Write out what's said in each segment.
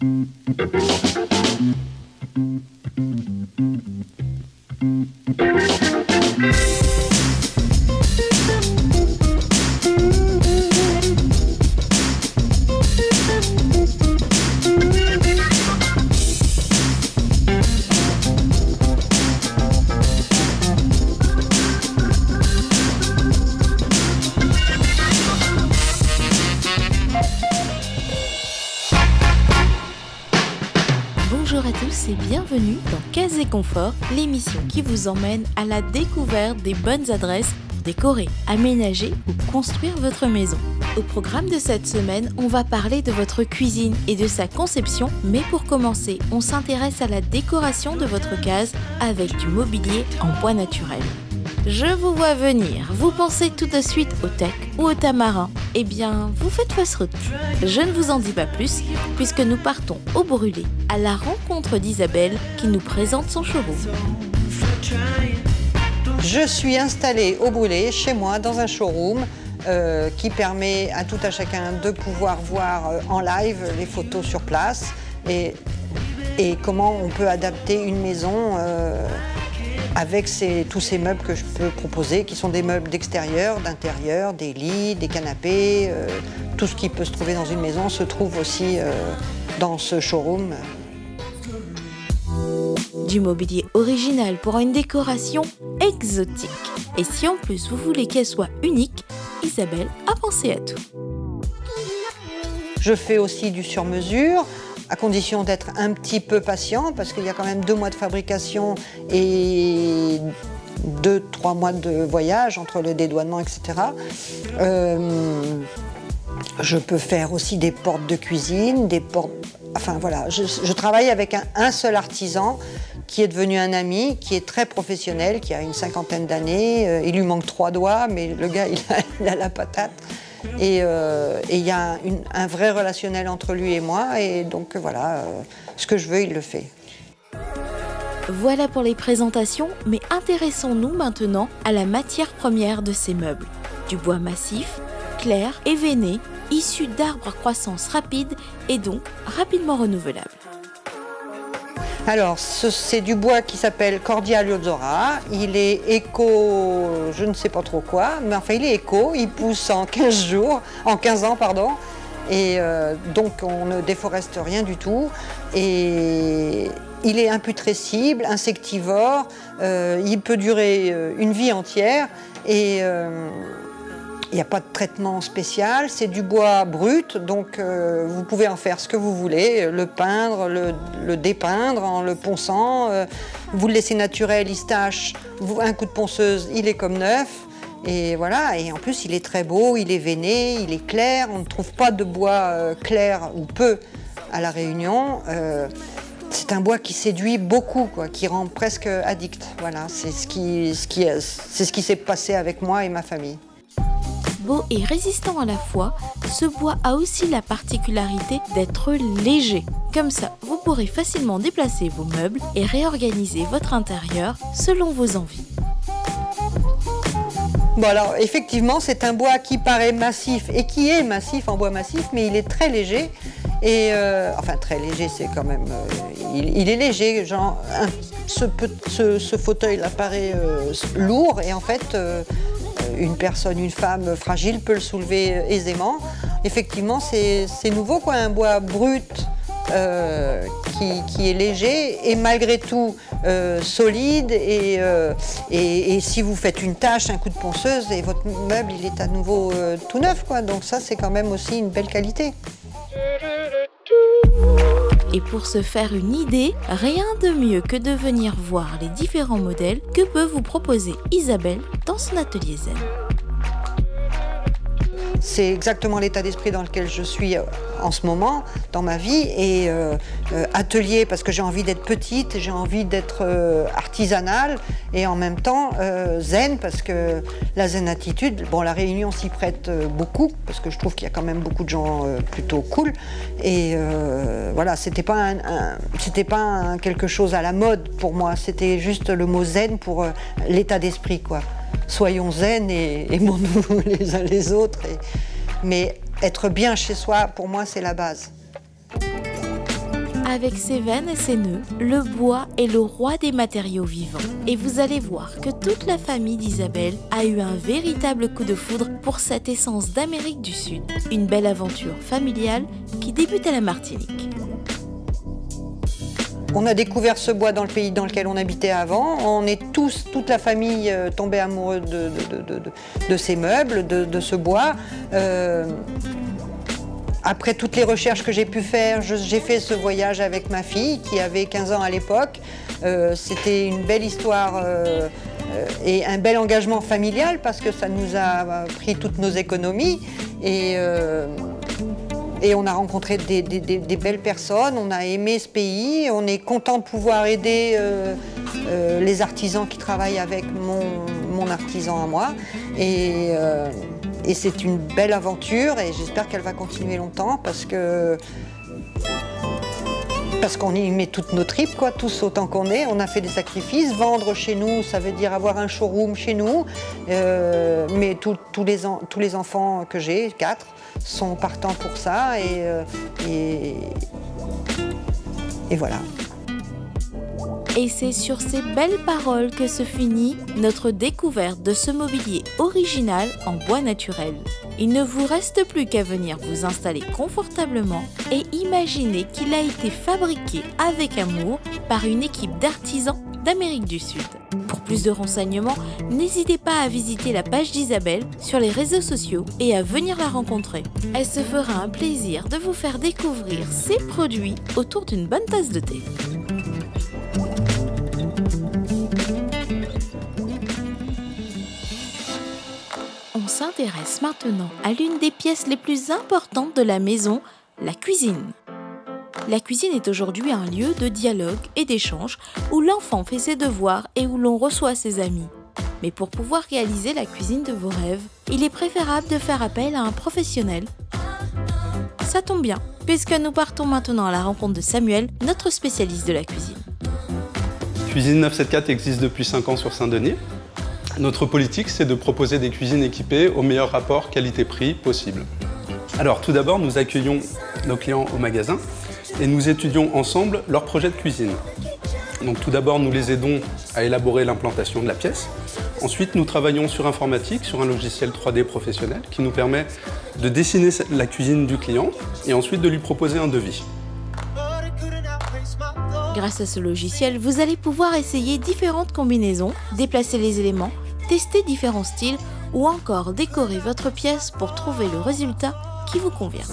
Bonjour à tous et bienvenue dans Case et Confort, l'émission qui vous emmène à la découverte des bonnes adresses pour décorer, aménager ou construire votre maison. Au programme de cette semaine, on va parler de votre cuisine et de sa conception, mais pour commencer, on s'intéresse à la décoration de votre case avec du mobilier en bois naturel. Je vous vois venir, vous pensez tout de suite au teck ou au tamarin. Eh bien, vous faites fausse route. Je ne vous en dis pas plus, puisque nous partons au brûlé, à la rencontre d'Isabelle, qui nous présente son showroom. Je suis installée au brûlé, chez moi, dans un showroom, qui permet à tout à chacun de pouvoir voir en live les photos sur place et comment on peut adapter une maison avec tous ces meubles que je peux proposer, qui sont des meubles d'extérieur, d'intérieur, des lits, des canapés, tout ce qui peut se trouver dans une maison se trouve aussi dans ce showroom. Du mobilier original pour une décoration exotique. Et si en plus vous voulez qu'elle soit unique, Isabelle a pensé à tout. Je fais aussi du sur-mesure, à condition d'être un petit peu patient, parce qu'il y a quand même 2 mois de fabrication et 2-3 mois de voyage entre le dédouanement, etc. Je peux faire aussi des portes de cuisine, des portes... Enfin voilà, je travaille avec un seul artisan qui est devenu un ami, qui est très professionnel, qui a une 50aine d'années. Il lui manque 3 doigts, mais le gars, il a la patate. Et il y a un vrai relationnel entre lui et moi, et donc voilà, ce que je veux, il le fait. Voilà pour les présentations, mais intéressons-nous maintenant à la matière première de ces meubles. Du bois massif, clair et veiné, issu d'arbres à croissance rapide et donc rapidement renouvelable. Alors, c'est du bois qui s'appelle Cordia Liozora. Il est éco, je ne sais pas trop quoi, mais enfin il est éco, il pousse en 15 ans, pardon. Et donc on ne déforeste rien du tout. Et il est imputrescible, insectivore, il peut durer une vie entière. Et il n'y a pas de traitement spécial, c'est du bois brut, donc vous pouvez en faire ce que vous voulez, le peindre, le dépeindre en le ponçant, vous le laissez naturel, il se tache, un coup de ponceuse, il est comme neuf, et voilà, et en plus il est très beau, il est veiné, il est clair, on ne trouve pas de bois clair ou peu à La Réunion. C'est un bois qui séduit beaucoup, quoi, qui rend presque addict, voilà, c'est ce qui s'est passé avec moi et ma famille. Beau et résistant à la fois, ce bois a aussi la particularité d'être léger. Comme ça, vous pourrez facilement déplacer vos meubles et réorganiser votre intérieur selon vos envies. Bon alors, effectivement, c'est un bois qui paraît massif et qui est massif en bois massif, mais il est très léger. Et enfin, très léger, c'est quand même... il est léger, genre, ce fauteuil-là paraît lourd, et en fait... une personne, une femme fragile peut le soulever aisément. Effectivement, c'est nouveau, quoi, un bois brut qui est léger et malgré tout solide. Et si vous faites une tâche, un coup de ponceuse, et votre meuble il est à nouveau tout neuf, quoi. Donc ça, c'est quand même aussi une belle qualité. Et pour se faire une idée, rien de mieux que de venir voir les différents modèles que peut vous proposer Isabelle dans son atelier zen. C'est exactement l'état d'esprit dans lequel je suis en ce moment, dans ma vie. Et atelier, parce que j'ai envie d'être petite, j'ai envie d'être artisanale, et en même temps zen, parce que la zen attitude, bon, La Réunion s'y prête beaucoup, parce que je trouve qu'il y a quand même beaucoup de gens plutôt cool. Et voilà, c'était pas quelque chose à la mode pour moi, c'était juste le mot zen pour l'état d'esprit, quoi. Soyons zen et aimons-nous les uns les autres. Mais être bien chez soi, pour moi, c'est la base. Avec ses veines et ses nœuds, le bois est le roi des matériaux vivants. Et vous allez voir que toute la famille d'Isabelle a eu un véritable coup de foudre pour cette essence d'Amérique du Sud. Une belle aventure familiale qui débute à la Martinique. On a découvert ce bois dans le pays dans lequel on habitait avant. On est toute la famille tombée amoureux de ces meubles, de ce bois. Après toutes les recherches que j'ai pu faire, j'ai fait ce voyage avec ma fille qui avait 15 ans à l'époque. C'était une belle histoire et un bel engagement familial parce que ça nous a pris toutes nos économies. Et on a rencontré des belles personnes, on a aimé ce pays, on est content de pouvoir aider les artisans qui travaillent avec mon artisan à moi. Et c'est une belle aventure et j'espère qu'elle va continuer longtemps parce qu'on y met toutes nos tripes, quoi, tous autant qu'on est. On a fait des sacrifices. Vendre chez nous, ça veut dire avoir un showroom chez nous. Mais tous les enfants que j'ai, 4, sont partants pour ça. Et voilà. Et c'est sur ces belles paroles que se finit notre découverte de ce mobilier original en bois naturel. Il ne vous reste plus qu'à venir vous installer confortablement et imaginer qu'il a été fabriqué avec amour par une équipe d'artisans d'Amérique du Sud. Pour plus de renseignements, n'hésitez pas à visiter la page d'Isabelle sur les réseaux sociaux et à venir la rencontrer. Elle se fera un plaisir de vous faire découvrir ses produits autour d'une bonne tasse de thé. On s'intéresse maintenant à l'une des pièces les plus importantes de la maison, la cuisine. La cuisine est aujourd'hui un lieu de dialogue et d'échange où l'enfant fait ses devoirs et où l'on reçoit ses amis. Mais pour pouvoir réaliser la cuisine de vos rêves, il est préférable de faire appel à un professionnel. Ça tombe bien, puisque nous partons maintenant à la rencontre de Samuel, notre spécialiste de la cuisine. Cuisine 974 existe depuis 5 ans sur Saint-Denis. Notre politique, c'est de proposer des cuisines équipées au meilleur rapport qualité-prix possible. Alors tout d'abord, nous accueillons nos clients au magasin et nous étudions ensemble leur projet de cuisine. Donc tout d'abord, nous les aidons à élaborer l'implantation de la pièce. Ensuite, nous travaillons sur informatique, sur un logiciel 3D professionnel qui nous permet de dessiner la cuisine du client et ensuite de lui proposer un devis. Grâce à ce logiciel, vous allez pouvoir essayer différentes combinaisons, déplacer les éléments, tester différents styles ou encore décorer votre pièce pour trouver le résultat qui vous convient.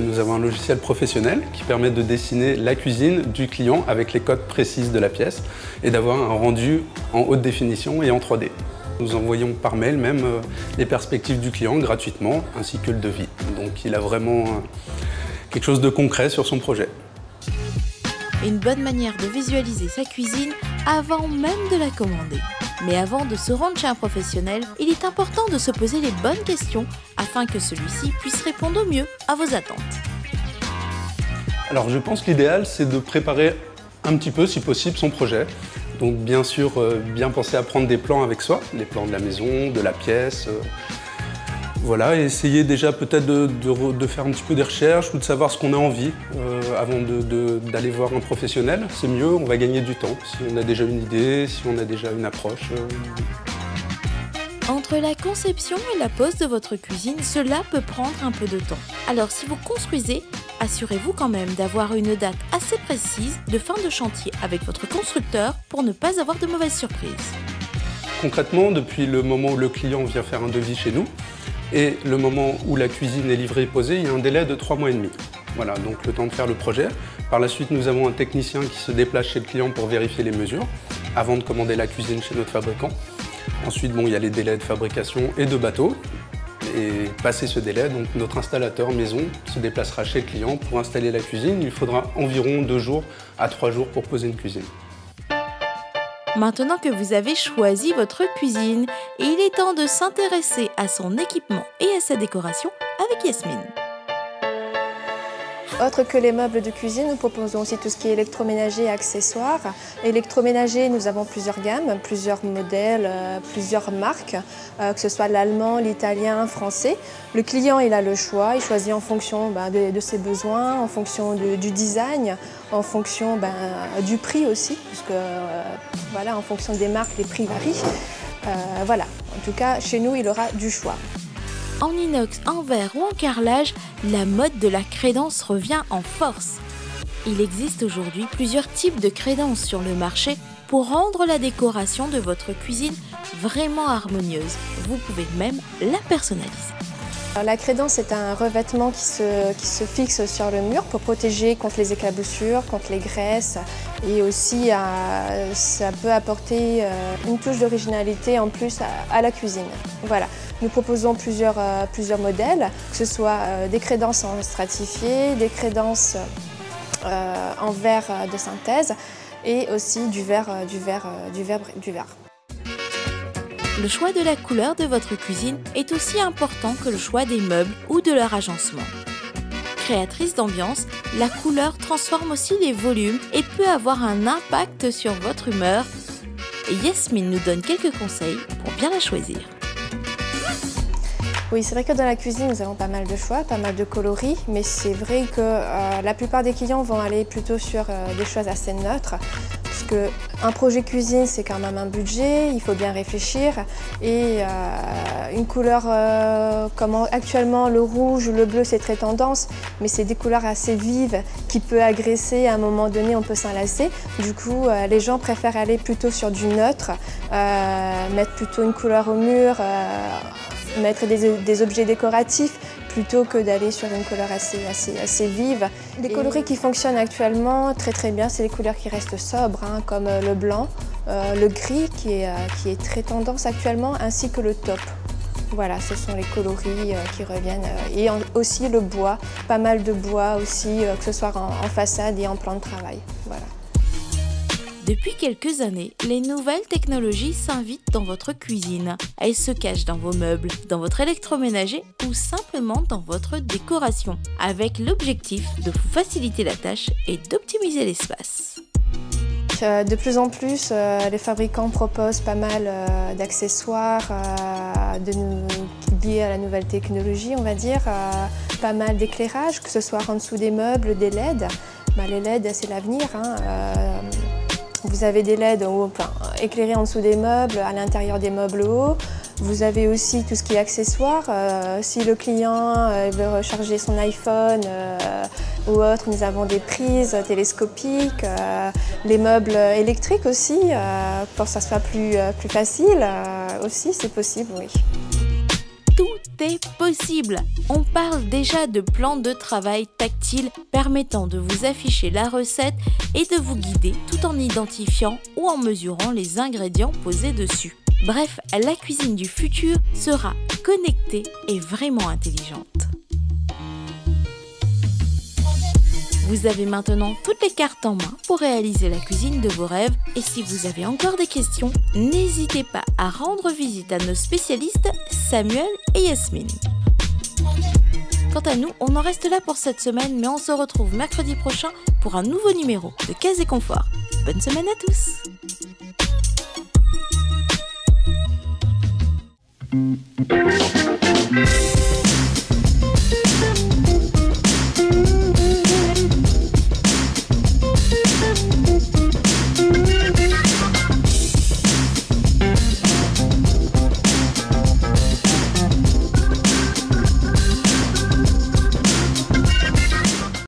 Nous avons un logiciel professionnel qui permet de dessiner la cuisine du client avec les codes précises de la pièce et d'avoir un rendu en haute définition et en 3D. Nous envoyons par mail même les perspectives du client gratuitement ainsi que le devis. Donc il a vraiment quelque chose de concret sur son projet. Une bonne manière de visualiser sa cuisine avant même de la commander. Mais avant de se rendre chez un professionnel, il est important de se poser les bonnes questions afin que celui-ci puisse répondre au mieux à vos attentes. Alors je pense que l'idéal, c'est de préparer un petit peu, si possible, son projet. Donc bien sûr, bien penser à prendre des plans avec soi, les plans de la maison, de la pièce. Voilà, et essayer déjà peut-être de faire un petit peu des recherches ou de savoir ce qu'on a envie avant d'aller voir un professionnel. C'est mieux, on va gagner du temps si on a déjà une idée, si on a déjà une approche. Entre la conception et la pose de votre cuisine, cela peut prendre un peu de temps. Alors si vous construisez, assurez-vous quand même d'avoir une date assez précise de fin de chantier avec votre constructeur pour ne pas avoir de mauvaises surprises. Concrètement, depuis le moment où le client vient faire un devis chez nous, et le moment où la cuisine est livrée et posée, il y a un délai de 3 mois et demi. Voilà, donc le temps de faire le projet. Par la suite, nous avons un technicien qui se déplace chez le client pour vérifier les mesures avant de commander la cuisine chez notre fabricant. Ensuite, il y a les délais de fabrication et de bateau. Et passé ce délai, donc notre installateur maison se déplacera chez le client pour installer la cuisine. Il faudra environ 2 jours à 3 jours pour poser une cuisine. Maintenant que vous avez choisi votre cuisine, il est temps de s'intéresser à son équipement et à sa décoration avec Yasmine. Autre que les meubles de cuisine, nous proposons aussi tout ce qui est électroménager et accessoires. Électroménager, nous avons plusieurs gammes, plusieurs modèles, plusieurs marques, que ce soit l'allemand, l'italien, français. Le client, il a le choix, il choisit en fonction de ses besoins, en fonction du design, en fonction du prix aussi, puisque voilà, en fonction des marques, les prix varient. Voilà, en tout cas, chez nous, il aura du choix. En inox, en verre ou en carrelage, la mode de la crédence revient en force. Il existe aujourd'hui plusieurs types de crédences sur le marché pour rendre la décoration de votre cuisine vraiment harmonieuse. Vous pouvez même la personnaliser. Alors, la crédence est un revêtement qui se fixe sur le mur pour protéger contre les éclaboussures, contre les graisses et aussi ça peut apporter une touche d'originalité en plus à la cuisine. Voilà. Nous proposons plusieurs modèles, que ce soit des crédences en stratifié, des crédences en verre de synthèse et aussi du verre. Le choix de la couleur de votre cuisine est aussi important que le choix des meubles ou de leur agencement. Créatrice d'ambiance, la couleur transforme aussi les volumes et peut avoir un impact sur votre humeur. Et Yasmine nous donne quelques conseils pour bien la choisir. Oui, c'est vrai que dans la cuisine, nous avons pas mal de choix, pas mal de coloris, mais c'est vrai que la plupart des clients vont aller plutôt sur des choses assez neutres, puisque un projet cuisine, c'est quand même un budget, il faut bien réfléchir, et une couleur comme actuellement le rouge ou le bleu, c'est très tendance, mais c'est des couleurs assez vives qui peuvent agresser, à un moment donné, on peut s'en lasser. Du coup, les gens préfèrent aller plutôt sur du neutre, mettre plutôt une couleur au mur, mettre des objets décoratifs plutôt que d'aller sur une couleur assez vive. Les coloris qui fonctionnent actuellement très bien, c'est les couleurs qui restent sobres, comme le blanc, le gris qui est très tendance actuellement, ainsi que le taupe. Voilà, ce sont les coloris qui reviennent. Et aussi le bois, pas mal de bois aussi, que ce soit en façade et en plan de travail. Voilà. Depuis quelques années, les nouvelles technologies s'invitent dans votre cuisine. Elles se cachent dans vos meubles, dans votre électroménager ou simplement dans votre décoration, avec l'objectif de vous faciliter la tâche et d'optimiser l'espace. De plus en plus, les fabricants proposent pas mal d'accessoires liés à la nouvelle technologie, on va dire. Pas mal d'éclairage, que ce soit en dessous des meubles, des LED. Les LED, c'est l'avenir. Vous avez des LED éclairés en dessous des meubles, à l'intérieur des meubles hauts. Vous avez aussi tout ce qui est accessoires. Si le client veut recharger son iPhone ou autre, nous avons des prises télescopiques, les meubles électriques aussi, pour que ça soit plus facile aussi, c'est possible, oui. Tout est possible. On parle déjà de plans de travail tactiles permettant de vous afficher la recette et de vous guider tout en identifiant ou en mesurant les ingrédients posés dessus. Bref, la cuisine du futur sera connectée et vraiment intelligente. Vous avez maintenant toutes les cartes en main pour réaliser la cuisine de vos rêves. Et si vous avez encore des questions, n'hésitez pas à rendre visite à nos spécialistes Samuel et Yasmine. Quant à nous, on en reste là pour cette semaine, mais on se retrouve mercredi prochain pour un nouveau numéro de Case et Confort. Bonne semaine à tous!